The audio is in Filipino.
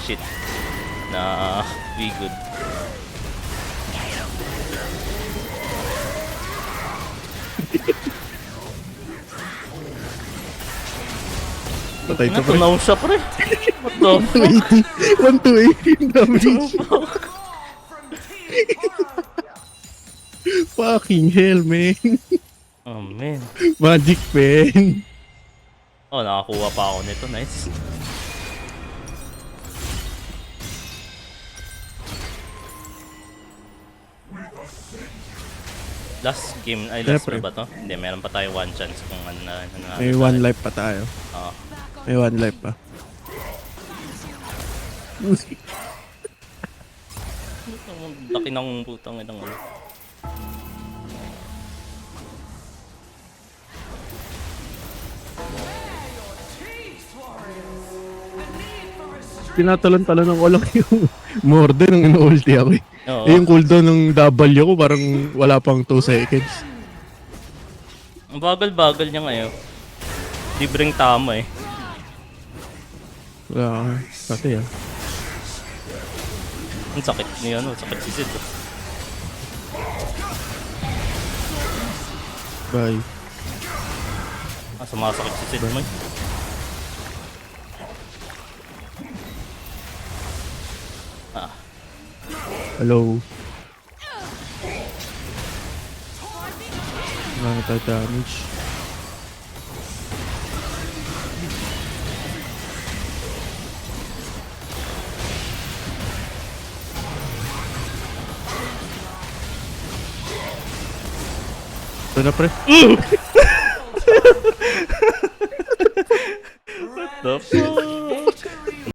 shit. Na we good. Patay to pre. Natunaw siya pre. What the fuck? 180 damage. Fucking hell, man. Oh man. Magic pen. Oh, nakakuha pa ako nito. Nice. Last game, ay last Siyempre. na ba to? Hindi, meron pa tayo one chance kung ano na. May one life pa tayo. Oo. May one life pa. Laki ng putang inang ano. Tinatalon-talon ko lang yung Morden nung ino-ulti ako eh. Oo. Eh, yung cooldown ng W ko parang wala pang 2 seconds. Ang bagal-bagal niya ngayon. Libreng tama eh. Wala pati ah. Ang sakit niya, ano? Sakit si Sid. Bye. Ah, sumasakit si Sid mo eh. Ah, Hello. Wala na tayo damage. Ito na pre.